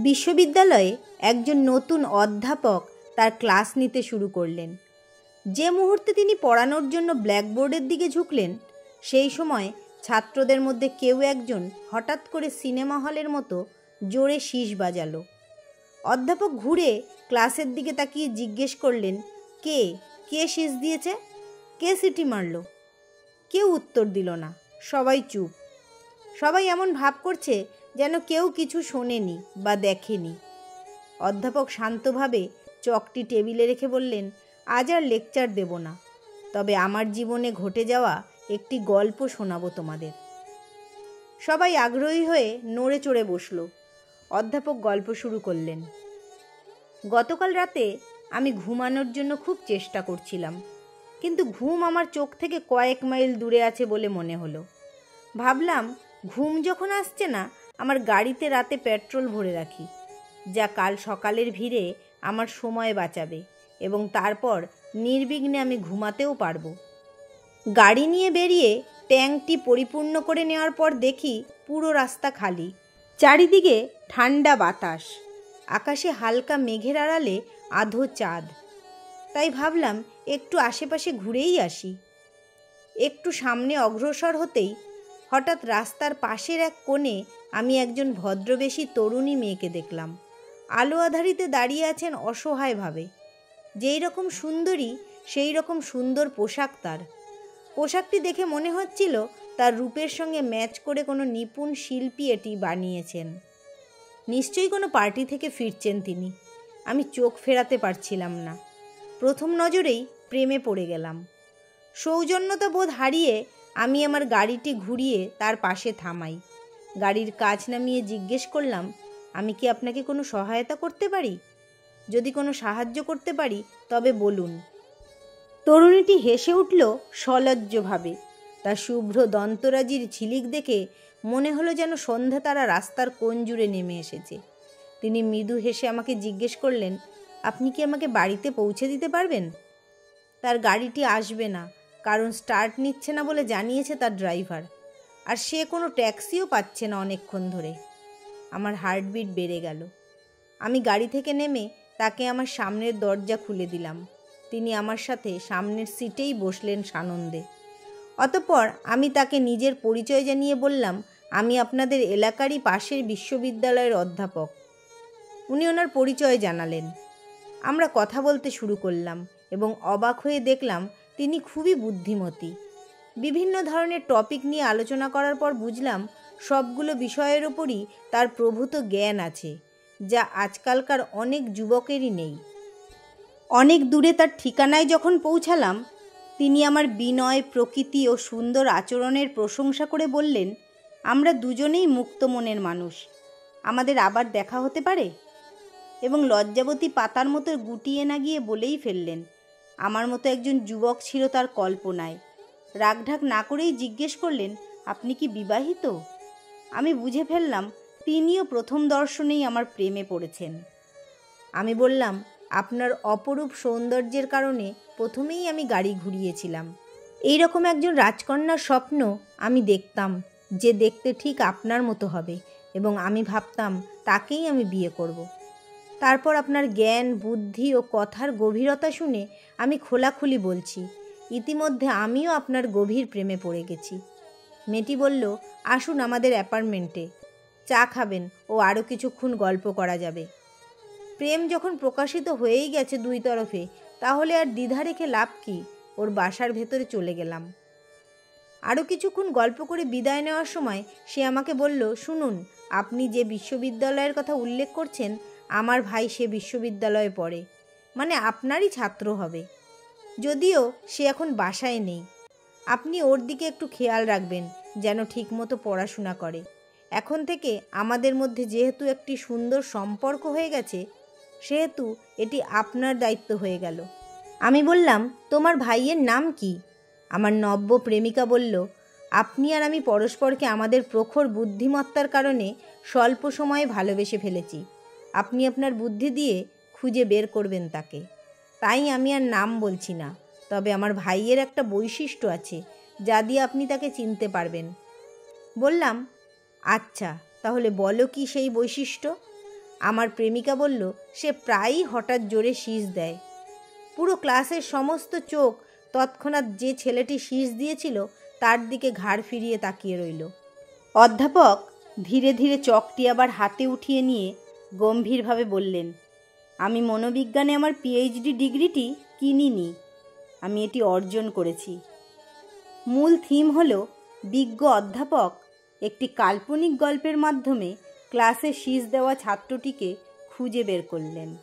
বিশ্ববিদ্যালয়ে একজন নতুন অধ্যাপক তার ক্লাস নিতে শুরু করলেন। যে মুহূর্তে তিনি পড়ানোর জন্য ব্ল্যাকবোর্ডের দিকে ঝুঁকলেন, সেই সময় ছাত্রদের মধ্যে কেউ একজন হঠাৎ করে সিনেমা হলের মতো জোরে শিস বাজালো। অধ্যাপক ঘুরে ক্লাসের দিকে তাকিয়ে জিজ্ঞেস করলেন, কে কে শিস দিয়েছে, কে সিটি মারল? কেউ উত্তর দিল না। সবাই চুপ। সবাই এমন ভাব করছে যেন কেউ কিছু শোনেনি বা দেখেনি। অধ্যাপক শান্তভাবে চকটি টেবিলে রেখে বললেন, আজ আর লেকচার দেব না, তবে আমার জীবনে ঘটে যাওয়া একটি গল্প শোনাবো তোমাদের। সবাই আগ্রহী হয়ে নড়ে চড়ে বসল। অধ্যাপক গল্প শুরু করলেন। গতকাল রাতে আমি ঘুমানোর জন্য খুব চেষ্টা করছিলাম, কিন্তু ঘুম আমার চোখ থেকে কয়েক মাইল দূরে আছে বলে মনে হলো। ভাবলাম, ঘুম যখন আসছে না, আমার গাড়িতে রাতে পেট্রোল ভরে রাখি, যা কাল সকালের ভিড়ে আমার সময় বাঁচাবে এবং তারপর নির্বিঘ্নে আমি ঘুমাতেও পারবো। গাড়ি নিয়ে বেরিয়ে ট্যাঙ্কটি পরিপূর্ণ করে নেওয়ার পর দেখি পুরো রাস্তা খালি। চারিদিকে ঠান্ডা বাতাস, আকাশে হালকা মেঘের আড়ালে আধো চাঁদ। তাই ভাবলাম একটু আশেপাশে ঘুরেই আসি। একটু সামনে অগ্রসর হতেই হঠাৎ রাস্তার পাশের এক কোণে আমি একজন ভদ্রবেশী তরুণী মেয়েকে দেখলাম। আলো আধারিতে দাঁড়িয়ে আছেন অসহায়ভাবে। যেই রকম সুন্দরী সেই রকম সুন্দর পোশাক তার। পোশাকটি দেখে মনে হচ্ছিল তার রূপের সঙ্গে ম্যাচ করে কোনো নিপুণ শিল্পী এটি বানিয়েছেন। নিশ্চয়ই কোনো পার্টি থেকে ফিরছেন তিনি। আমি চোখ ফেরাতে পারছিলাম না। প্রথম নজরেই প্রেমে পড়ে গেলাম। সৌজন্যতা বোধ হারিয়ে আমি আমার গাড়িটি ঘুরিয়ে তার পাশে থামাই। গাড়ির কাঁচ নামিয়ে জিজ্ঞেস করলাম, আমি কি আপনাকে কোনো সহায়তা করতে পারি? যদি কোনো সাহায্য করতে পারি তবে বলুন। তরুণীটি হেসে উঠল সলজ্জভাবে। তার শুভ্র দন্তরাজির ঝিলিক দেখে মনে হলো যেন সন্ধ্যা তারা রাস্তার কোণ জুড়ে নেমে এসেছে। তিনি মৃদু হেসে আমাকে জিজ্ঞেস করলেন, আপনি কি আমাকে বাড়িতে পৌঁছে দিতে পারবেন? তার গাড়িটি আসবে না, কারণ স্টার্ট নিচ্ছে না বলে জানিয়েছে তার ড্রাইভার, আর সে কোনো ট্যাক্সিও পাচ্ছে না অনেকক্ষণ ধরে। আমার হার্টবিট বেড়ে গেল। আমি গাড়ি থেকে নেমে তাকে আমার সামনের দরজা খুলে দিলাম। তিনি আমার সাথে সামনের সিটেই বসলেন সানন্দে। অতঃপর আমি তাকে নিজের পরিচয় জানিয়ে বললাম, আমি আপনাদের এলাকারই পাশের বিশ্ববিদ্যালয়ের অধ্যাপক। উনি ওনার পরিচয় জানালেন। আমরা কথা বলতে শুরু করলাম এবং অবাক হয়ে দেখলাম তিনি খুবই বুদ্ধিমতী। বিভিন্ন ধরনের টপিক নিয়ে আলোচনা করার পর বুঝলাম সবগুলো বিষয়ের ওপরই তার প্রভূত জ্ঞান আছে, যা আজকালকার অনেক যুবকেরই নেই। অনেক দূরে তার ঠিকানায় যখন পৌঁছালাম, তিনি আমার বিনয়, প্রকৃতি ও সুন্দর আচরণের প্রশংসা করে বললেন, আমরা দুজনেই মুক্ত মনের মানুষ, আমাদের আবার দেখা হতে পারে? এবং লজ্জাবতী পাতার মতো গুটিয়ে না গিয়ে বলেই ফেললেন, আমার মতো একজন যুবক ছিল তার কল্পনায়। রাগঢাক না করেই জিজ্ঞেস করলেন, আপনি কি বিবাহিত? আমি বুঝে ফেললাম তিনিও প্রথম দর্শনেই আমার প্রেমে পড়েছেন। আমি বললাম, আপনার অপরূপ সৌন্দর্যের কারণে প্রথমেই আমি গাড়ি ঘুরিয়েছিলাম। এই রকম একজন রাজকন্যার স্বপ্ন আমি দেখতাম, যে দেখতে ঠিক আপনার মতো হবে, এবং আমি ভাবতাম তাকেই আমি বিয়ে করব। তারপর আপনার জ্ঞান, বুদ্ধি ও কথার গভীরতা শুনে আমি খোলাখুলি বলছি, ইতিমধ্যে আমিও আপনার গভীর প্রেমে পড়ে গেছি। মেয়েটি বলল, আসুন আমাদের অ্যাপার্টমেন্টে, চা খাবেন ও আরও কিছুক্ষণ গল্প করা যাবে। প্রেম যখন প্রকাশিত হয়েই গেছে দুই তরফে, তাহলে আর দ্বিধা রেখে লাভ কি? ওর বাসার ভেতরে চলে গেলাম। আরও কিছুক্ষণ গল্প করে বিদায় নেওয়ার সময় সে আমাকে বলল, শুনুন, আপনি যে বিশ্ববিদ্যালয়ের কথা উল্লেখ করছেন, আমার ভাই সে বিশ্ববিদ্যালয়ে পড়ে, মানে আপনারই ছাত্র হবে। যদিও সে এখন বাসায় নেই। আপনি ওর দিকে একটু খেয়াল রাখবেন যেন ঠিকমতো পড়াশোনা করে। এখন থেকে আমাদের মধ্যে যেহেতু একটি সুন্দর সম্পর্ক হয়ে গেছে, সেহেতু এটি আপনার দায়িত্ব হয়ে গেল। আমি বললাম, তোমার ভাইয়ের নাম কি? আমার নব্য প্রেমিকা বলল, আপনি আর আমি পরস্পরকে আমাদের প্রখর বুদ্ধিমত্তার কারণে স্বল্প সময়ে ভালোবেসে ফেলেছি। আপনি আপনার বুদ্ধি দিয়ে খুঁজে বের করবেন তাকে। তাই আমি আর নাম বলছি না, তবে আমার ভাইয়ের একটা বৈশিষ্ট্য আছে যা দিয়ে আপনি তাকে চিনতে পারবেন। বললাম, আচ্ছা, তাহলে বলো কি সেই বৈশিষ্ট্য? আমার প্রেমিকা বলল সে প্রায়ই হঠাৎ জোরে শীষ দেয়। পুরো ক্লাসের সমস্ত চোখ তৎক্ষণাৎ যে ছেলেটি শীষ দিয়েছিল তার দিকে ঘাড় ফিরিয়ে তাকিয়ে রইল। অধ্যাপক ধীরে ধীরে চকটি আবার হাতে উঠিয়ে নিয়ে গম্ভীরভাবে বললেন, আমি মনোবিজ্ঞানে আমার পিএইচডি ডিগ্রিটি কিনিনি, আমি এটি অর্জন করেছি। মূল থিম হলো বিজ্ঞ অধ্যাপক একটি কাল্পনিক গল্পের মাধ্যমে ক্লাসে শীষ দেওয়া ছাত্রটিকে খুঁজে বের করলেন।